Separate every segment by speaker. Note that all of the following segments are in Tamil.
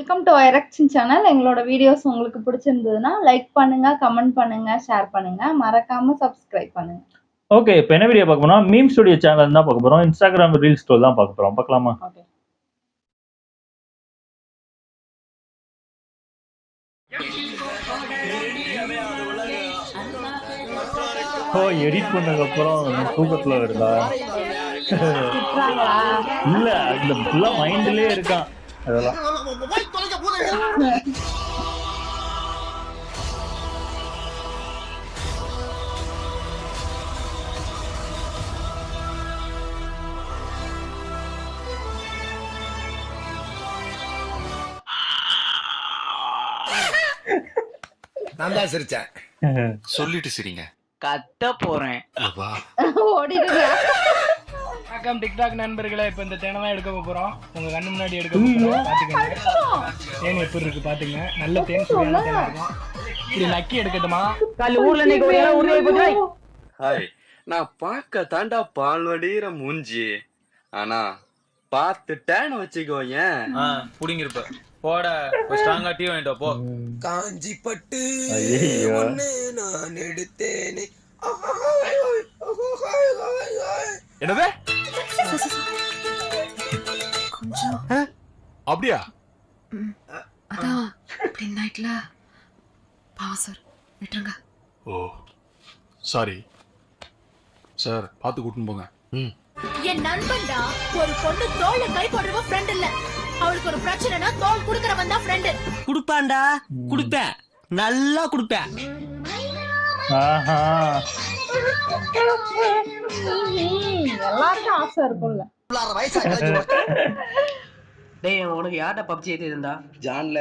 Speaker 1: Welcome to erection channel. எங்களோட வீடியோஸ் உங்களுக்கு பிடிச்சிருந்ததுன்னா லைக் பண்ணுங்க, கமெண்ட் பண்ணுங்க, ஷேர் பண்ணுங்க, மறக்காம சப்ஸ்கிரைப் பண்ணுங்க.
Speaker 2: ஓகே, இப்போ என்ன வீடியோ பார்க்க போறோம்? மீம் ஸ்டுடியோ சேனல் தான் பார்க்க போறோம். இன்ஸ்டாகிராம் ரீல்ஸ் ஸ்டோர் தான் பார்க்க போறோம். பார்க்கலாமா?
Speaker 1: ஓகே.
Speaker 2: ஓ, எடிட் பண்ணதுக்கு அப்புறம் தூக்கத்துல வருதா? இல்ல, அந்த ஃபுல்லா மைண்ட்லயே இருக்கான் அதெல்லாம்.
Speaker 3: நான் தான் சிரிச்சேன்.
Speaker 4: சொல்லிட்டு சிரிங்க.
Speaker 5: கத்த போறேன்.
Speaker 1: ஓடிடுங்க.
Speaker 5: வணக்கம் டிக்டாக் நண்பர்களே. இப்ப இந்த தேனை தான் எடுக்க போறோம். உங்க கண்ணு முன்னாடி எடுக்க போறோம். பாத்துக்கங்க தேன் எப்படி இருக்கு பாத்துங்க. நல்ல தேன், சுவையான தேன் இருக்கும். இது நக்கி எடுக்கட்டுமா? கால் ஊர்ல நீங்க ஒரு இடம் ஊர்ல போய்
Speaker 4: ஹாய், நான் பார்க்க தாண்டா பால் வடிகிற மூஞ்சி, ஆனா பார்த்துட்டேன்னு வச்சுக்கோங்க.
Speaker 6: புடிங்கிருப்ப போட ஸ்ட்ராங்கா டீ வாங்கிட்டு போ.
Speaker 3: காஞ்சி பட்டு
Speaker 2: ஐயையோ.
Speaker 3: ஒண்ணு நான் எடுத்தேனே.
Speaker 6: என்னது
Speaker 7: கொஞ்சம்
Speaker 6: அப்படியா?
Speaker 7: அதான் மிட் நைட்ல பாவம் சார், விட்டுருங்க.
Speaker 6: ஓ சாரி சார், பார்த்து கூட்டின்னு போங்க.
Speaker 8: என் நண்பன்டா. ஒரு பொண்ணு தோல்ல கை போடுறவ ஃப்ரெண்ட் இல்ல. அவளுக்கு ஒரு பிரச்சனைனா தோல் குடுக்கறவன் தான் ஃப்ரெண்ட்.
Speaker 5: குடுப்பான்டா, குடுப்பேன், நல்லா குடுப்பேன்.
Speaker 2: ஆஹா,
Speaker 1: எல்லாருக்கும் ஆசை இருக்கும்ல.
Speaker 5: டேய், உனக்கு யார்ட்ட பப்ஜி ஏத்தி இருந்தா?
Speaker 4: ஜான்ல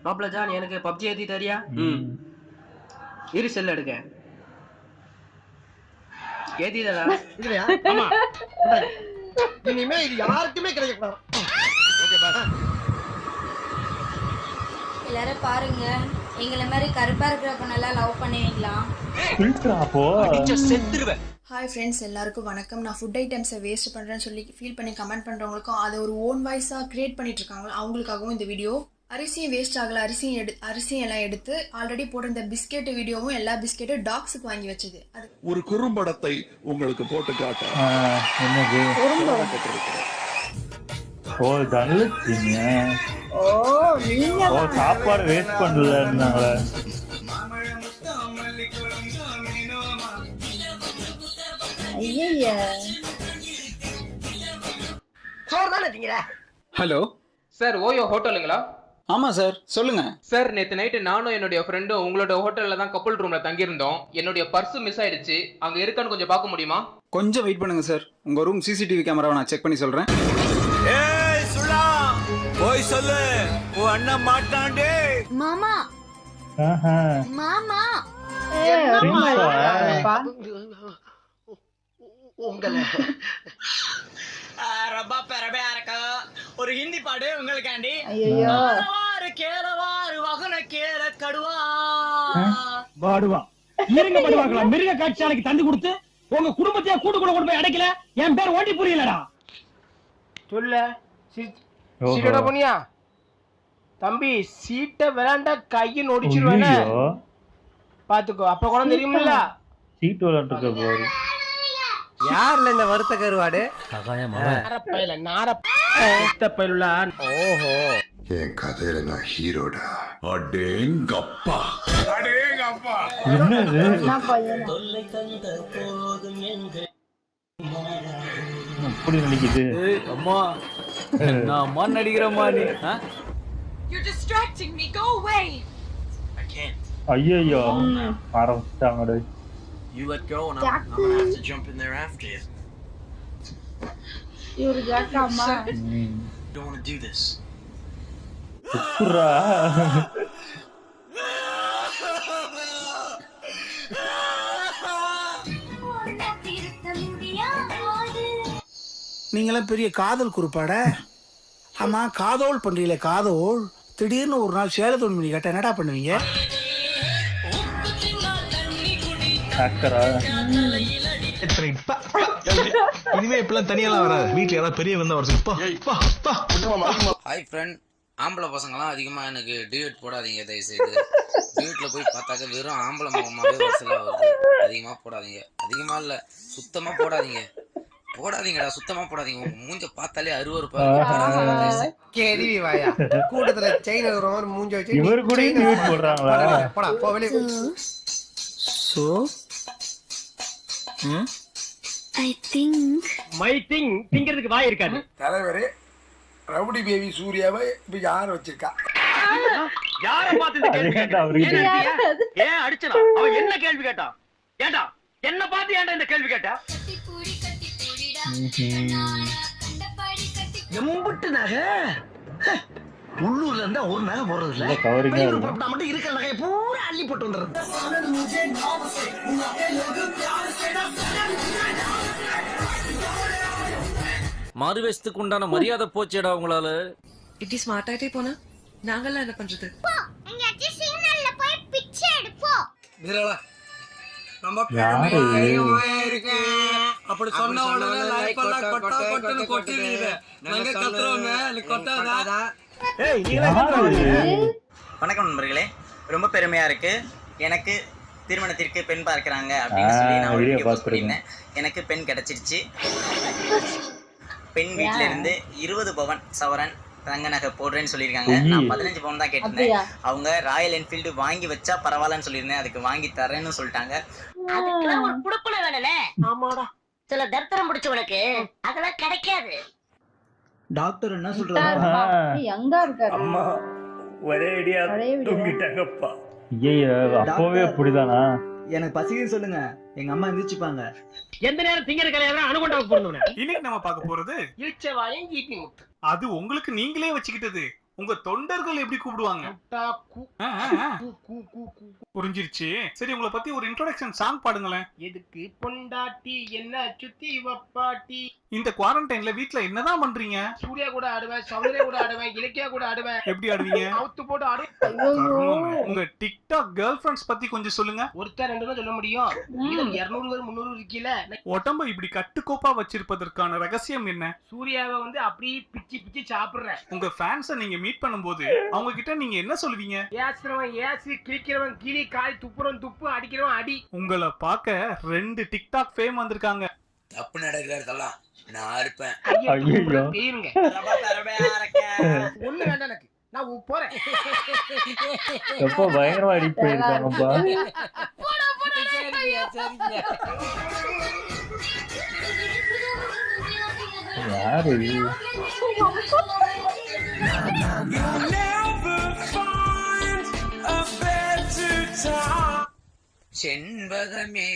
Speaker 5: மாப்ள ஜான், எனக்கு பப்ஜி ஏத்தி தரியா? இரு செல் எடுக்க ஏத்திடா.
Speaker 3: ஆமா, இனிமே இது யாருக்குமே கிடைக்கக்கூடாது.
Speaker 8: எல்லாரும் பாருங்க, எங்களை மாதிரி கருப்பா இருக்கிற பொண்ணெல்லாம் லவ் பண்ணுவீங்களா?
Speaker 2: ஃபில்டரா போ.
Speaker 5: செத்துருவேன்.
Speaker 7: ஹாய் ஃப்ரெண்ட்ஸ், எல்லாருக்கும் வணக்கம். நான் ஃபுட் ஐட்டம்ஸை வேஸ்ட் பண்ணுறேன்னு சொல்லி ஃபீல் பண்ணி கமெண்ட் பண்ணுறவங்களுக்கும் அதை ஒரு ஓன் வாய்ஸாக க்ரியேட் பண்ணிட்டு இருக்காங்க அவங்களுக்காகவும் இந்த வீடியோ. அரிசியும் வேஸ்ட் ஆகலை, அரிசியும் எல்லாம் எடுத்து ஆல்ரெடி போட்டிருந்த பிஸ்கெட் வீடியோவும் எல்லா பிஸ்கெட்டும் டாக்ஸுக்கு வாங்கி வச்சது. அது
Speaker 9: ஒரு குறும்படத்தை உங்களுக்கு போட்டு காட்ட
Speaker 2: என்னது? ஓ, தனலட்சுமிங்க.
Speaker 1: ஓ, நீங்க
Speaker 2: ஓ, சாப்பாடு வேஸ்ட் பண்ணலன்னாங்க.
Speaker 1: ஐயய்ய.
Speaker 3: சோறு தானே திங்கிற?
Speaker 10: ஹலோ
Speaker 5: சார், ஓயோ ஹோட்டலுங்களா?
Speaker 10: ஆமா சார், சொல்லுங்க.
Speaker 5: சார், நேற்று நைட்டு நானும் என்னுடைய ஃப்ரெண்டும் உங்களோட ஹோட்டல்ல தான் கப்பல் ரூம்ல தங்கியிருந்தோம். என்னுடைய பர்ஸ் மிஸ் ஆயிடுச்சு. அங்க இருக்கான்னு கொஞ்சம் பார்க்க முடியுமா?
Speaker 10: கொஞ்சம் வெயிட் பண்ணுங்க சார், உங்க ரூம் சிசிடிவி கேமராவை நான் செக் பண்ணி சொல்றேன்.
Speaker 6: ஏய் சுலா, போய் சொல்லு, உன் அண்ணன் மாட்டான்டே.
Speaker 8: மாமா
Speaker 2: ஆஹா,
Speaker 8: மாமா
Speaker 2: பிரின்ஸா?
Speaker 3: உங்களை
Speaker 5: ரப்பா பெரபையா இருக்கா. ஒரு ஹிந்தி பாடு உங்களுக்காண்டி.
Speaker 1: ஐயோ,
Speaker 5: கேரவாறு வகன கேர கடுவா
Speaker 11: பாடுவா இருங்க படுவாங்களா? மிருக காட்சியாலைக்கு தந்து கொடுத்து உங்க குடும்பத்தையே கூட்டுக்குள்ள கொண்டு போய் அடைக்கல. என் பேர் ஓட்டி புரியலடா.
Speaker 5: சொல்ல சீட்டோட போனியா தம்பி? சீட்டை விளையாண்டா கையை நொடிச்சிருவேன்,
Speaker 2: ஐயோ,
Speaker 5: பாத்துக்கோ. அப்ப கூட தெரியுமில்ல
Speaker 2: சீட் விளையாண்டுருக்க போது.
Speaker 5: யாருல இந்த வருத்த கருவாடு? நாரப்பையில நாரப்பையில. ஓஹோ,
Speaker 9: என் கதையில நான் ஹீரோடா. அடேங்கப்பா, அடேங்கப்பா.
Speaker 2: என்னது?
Speaker 1: நான் பையனா?
Speaker 2: அப்படி நடிக்குது.
Speaker 6: அம்மா, நான் அம்மா நடிக்கிறேம்மா நீ.
Speaker 8: You're distracting me. Go away.
Speaker 2: ஐயோ, ஆரம்பிச்சிட்டாங்க.
Speaker 6: You let go and I'm gonna have to jump in there after you.
Speaker 1: இவரு ஜாக்காமா?
Speaker 6: Don't want to do this.
Speaker 2: சுப்புரா.
Speaker 11: நீங்களாம் பெரிய காதல் குறிப்பாட. ஆமா, காதோல் பண்றீங்களே காதோல். திடீர்னு ஒரு நாள் சேலத்தோடு மணி கேட்டா என்னடா பண்ணுவீங்க?
Speaker 2: ஆக்டரா?
Speaker 12: இனிமே இப்பெல்லாம் தனியெல்லாம் வராது. வீட்டுல யாராவது பெரிய வந்தா வர.
Speaker 4: ஹாய் ஃப்ரெண்ட்,
Speaker 6: ஆம்பளை பசங்களாம் அதிகமா எனக்கு டியூட் போடாதீங்க தயவு செய்து. டியூட்ல போய் பார்த்தாக்க வெறும் ஆம்பளை முகமாவே வரிசலா வருது. அதிகமா போடாதீங்க. அதிகமா இல்ல, சுத்தமா போடாதீங்க. போடாதீங்கடா, சுத்தமா போடாதீங்க. உங்க மூஞ்ச பார்த்தாலே அருவருப்பா இருக்கு.
Speaker 3: கேள்வி வாயா கூட்டத்துல செயின் ஒரு மாதிரி மூஞ்ச வச்சு
Speaker 2: இவர் கூட டியூட் போடுறாங்களா?
Speaker 3: போடா போ வெளிய.
Speaker 5: So
Speaker 8: I think
Speaker 11: my thing திங்கிறதுக்கு வாய் இருக்காது.
Speaker 3: தலைவரே ரவுடி பேபி சூர்யாவை இப்ப யார் வச்சிருக்கா?
Speaker 11: யார பார்த்து இந்த கேள்வி கேட்டா? ஏன் அடிச்சனா? அவன் என்ன கேள்வி கேட்டான்? ஏண்டா என்ன பார்த்து ஏன்டா இந்த கேள்வி கேட்டா?
Speaker 3: எம்புட்டு நகை உள்ளூர்ல இருந்தா ஒரு நகை போடுறது இல்ல.
Speaker 2: கவரிங்கா இருக்கு.
Speaker 3: மட்டும் இருக்கிற நகையை பூரா அள்ளி போட்டு வந்துடுறது.
Speaker 6: மறுவேஷத்துக்கு உண்டான மரியாதை போச்சேடா உங்களால.
Speaker 12: இப்படி ஸ்மார்ட் ஆயிட்டே போனா நாங்கெல்லாம் என்ன பண்றது?
Speaker 3: நம்ம இருக்கு அப்படி சொன்ன உடனே லைக் பண்ணா கொட்டா கொட்டன்னு கொட்டிடுது. நாங்க கத்துறோங்க நீ கொட்டாதா?
Speaker 11: ஏய் நீங்களே
Speaker 13: வணக்கம் நண்பர்களே, ரொம்ப பெருமையா இருக்கு. எனக்கு திருமணத்திற்கு பெண் பார்க்கறாங்க அப்படின்னு சொல்லி நான் ஒரு வீடியோ போஸ்ட் பண்ணிருந்தேன். எனக்கு பெண் கிடைச்சிருச்சு. பெண் வீட்ல இருந்து 20 பவன் சவரன் தங்க நகை போடுறேன்னு சொல்லியிருக்காங்க. நான் 15 பவுன் தான் கேட்டிருந்தேன். அவங்க ராயல் என்ஃபீல்டு வாங்கி வச்சா பரவாயில்லன்னு சொல்லியிருந்தேன். அதுக்கு வாங்கி தரேன்னு சொல்லிட்டாங்க.
Speaker 8: அதுக்கெல்லாம் ஒரு புடுப்புல வேணும்ல. ஆமாடா, சில தர்த்தரம் முடிச்சவனுக்கு அதெல்லாம் கிடைக்காது.
Speaker 10: டாக்டர் என்ன சொல்றாரு?
Speaker 1: யங்கா இருக்காரு.
Speaker 2: அம்மா ஒரே அடியா தூங்கிட்டாங்கப்பா. ஐயோ அப்பவே அப்படிதானா?
Speaker 10: எனக்கு பசிக்குன்னு சொல்லுங்க, எங்க அம்மா எந்திரிச்சுப்பாங்க.
Speaker 11: எந்த நேரம் திங்கிற கலையாதான் அணுகொண்டாவுக்கு போடணும்.
Speaker 5: இன்னைக்கு நம்ம பார்க்க போறது
Speaker 3: இழுச்சவாயும் ஈட்டி முத்து.
Speaker 5: அது உங்களுக்கு நீங்களே வச்சுக்கிட்டது. உங்க தொண்டர்கள் எப்படி கூப்பிடுவாங்க? புரிஞ்சிருச்சு. சரி, உங்களை பத்தி ஒரு இன்ட்ரோடக்ஷன் சாங் பாடுங்களேன்.
Speaker 3: எதுக்கு பொண்டாட்டி என்ன சுத்தி வப்பாட்டி.
Speaker 5: இந்த குவாரண்டைன்ல வீட்ல என்னதான் பண்றீங்க?
Speaker 3: சூர்யா கூட ஆடுவேன், சௌந்தர்யா கூட ஆடுவேன், இலக்கியா கூட ஆடுவேன்.
Speaker 5: எப்படி ஆடுவீங்க?
Speaker 3: அவுத்து போட்டு ஆடுவேன்.
Speaker 5: உங்க டிக்டாக் கேர்ள் ஃபிரெண்ட்ஸ் பத்தி கொஞ்சம் சொல்லுங்க.
Speaker 3: ஒருத்தர் ரெண்டு தான் சொல்ல முடியும். 200 300 இருக்கீல.
Speaker 5: உடம்ப இப்படி கட்டுக்கோப்பா வச்சிருப்பதற்கான ரகசியம் என்ன?
Speaker 3: சூர்யாவை வந்து அப்படியே பிச்சி பிச்சி சாப்பிடுறேன்.
Speaker 5: உங்க ஃபேன்ஸை நீங்க மீட் பண்ணும்போது அவங்க கிட்ட நீங்க என்ன சொல்லுவீங்க?
Speaker 3: ஏசுறவன் ஏசு, கிழிக்கிறவன் கிளி, காய் துப்புறவன் துப்பு, அடிக்கிறவன் அடி.
Speaker 5: உங்களை பார்க்க 2 டிக்டாக் ஃபேம் வந்திருக்காங்க.
Speaker 6: தப்பு நடக்கிறதெல்லாம் நான் இருப்பேன்.
Speaker 3: பேருங்க ஒண்ணு வேண்டாம் எனக்கு, நான் போறேன்.
Speaker 2: எப்போ பயங்கரமா அடிக்ட் பண்ணிருக்காங்கப்பா. யாரு
Speaker 6: செண்பகமே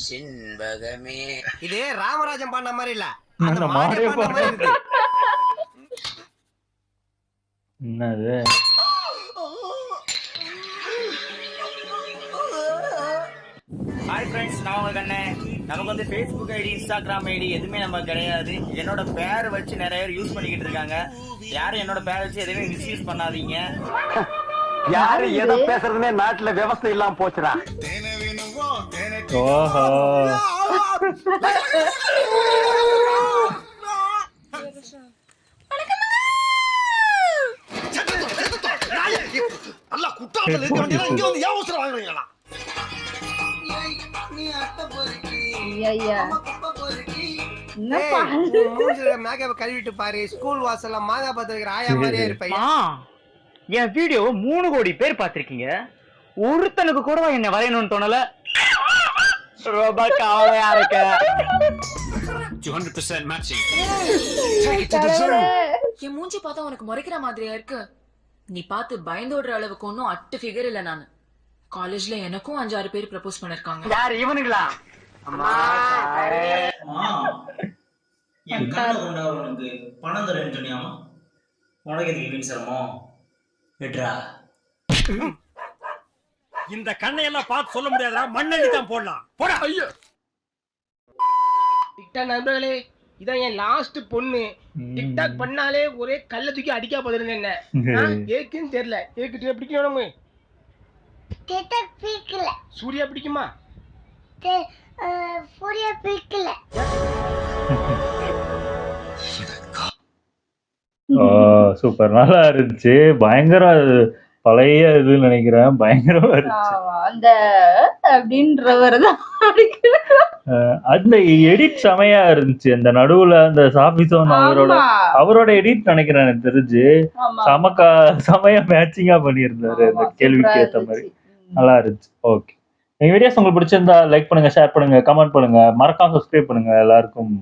Speaker 6: செண்பகமே.
Speaker 3: இது ராமராஜன் பாடின மாதிரி இல்ல,
Speaker 2: அந்த மாடே பாடுறது. என்னது?
Speaker 13: ஹாய் ஃப்ரெண்ட்ஸ், நான் உங்க கண்ணன். நமக்கு வந்து ஃபேஸ்புக் ஐடி, இன்ஸ்டாகிராம் ஐடி எதுவுமே நம்ம கிடையாது. என்னோட பேரை வச்சு நிறைய பேர் யூஸ் பண்ணிக்கிட்டு இருக்காங்க. யாரும் என்னோட பேரை வச்சு எதுவுமே மிஸ்யூஸ் பண்ணாதீங்க.
Speaker 11: யாரு எதை பேசுறதுன்னே நாட்டுல விவசாயம் இல்லாம போச்சுடா.
Speaker 2: ஓஹோ,
Speaker 3: நல்லா குட்டாத்துல இருக்க வேண்டியதா இங்க வந்து ஏன் அவசரம் வாங்குறீங்களா? மேக்கப் கழுவிட்டு பாரு, ஸ்கூல் வாசல்ல மாதா பார்த்துருக்கிற ஆயா மாதிரியே இருப்பையா.
Speaker 11: என் வீடியோ 3 கோடி பேர் பாத்திருக்கீங்க. ஒருத்தனுக்கு கூட என்ன வரையணும்னு தோணல. ரொம்ப கவலையா இருக்க.
Speaker 6: 200% மேட்சிங்.
Speaker 12: என் மூஞ்சி பார்த்தா உனக்கு முறைக்கிற மாதிரியா இருக்கு. நீ பார்த்து பயந்தோடுற அளவுக்கு ஒன்னும் அட்டு ஃபிகர் இல்ல. நானு காலேஜ்ல எனக்கும் 5-6 பேர் ப்ரப்போஸ் பண்ணிருக்காங்க.
Speaker 11: யாரு இவனுங்களா?
Speaker 13: என் கண்ணை கொண்டா உனக்கு பணம் தரேன்னு சொன்னியாமா? உனக்கு எதுக்கு வீண் சிரமம்? விட்ரா.
Speaker 11: இந்த கண்ணையெல்லாம் பார்த்து சொல்ல முடியாதா? மண்ணெண்ணி தான் போடலாம். போடா. ஐயோ
Speaker 3: டிக்டாக் நண்பர்களே, இதான் என் லாஸ்ட் பொண்ணு. டிக்டாக் பண்ணாலே ஒரே கல்ல தூக்கி அடிக்கா போதுன்னு என்ன ஏக்குன்னு தெரியல. ஏக்கிட்டு பிடிக்கணும் நம்ம. சூர்யா பிடிக்குமா? சூர்யா பிடிக்கல.
Speaker 2: சூப்பர். நல்லா இருந்துச்சு. பயங்கர பழைய இதுன்னு நினைக்கிறேன். பயங்கரமா இருந்துச்சு.
Speaker 1: ஆமா. அந்த அப்படின்றவரு தான்
Speaker 2: அந்த எடிட் செமையா இருந்துச்சு. அந்த நடுவுல அந்த சாபிசோன் அவரோட எடிட் நினைக்கிறேன் எனக்கு தெரிஞ்சு. செமையா மேட்சிங்கா பண்ணியிருந்தாரு அந்த கேள்விக்கு ஏத்த மாதிரி. நல்லா இருந்துச்சு. ஓகே. எங்க வீடியோஸ் உங்களுக்கு பிடிச்சிருந்தா லைக் பண்ணுங்க, ஷேர் பண்ணுங்க, கமெண்ட் பண்ணுங்க, மறக்காம சப்ஸ்கிரைப் பண்ணுங்க. எல்லாருக்கும்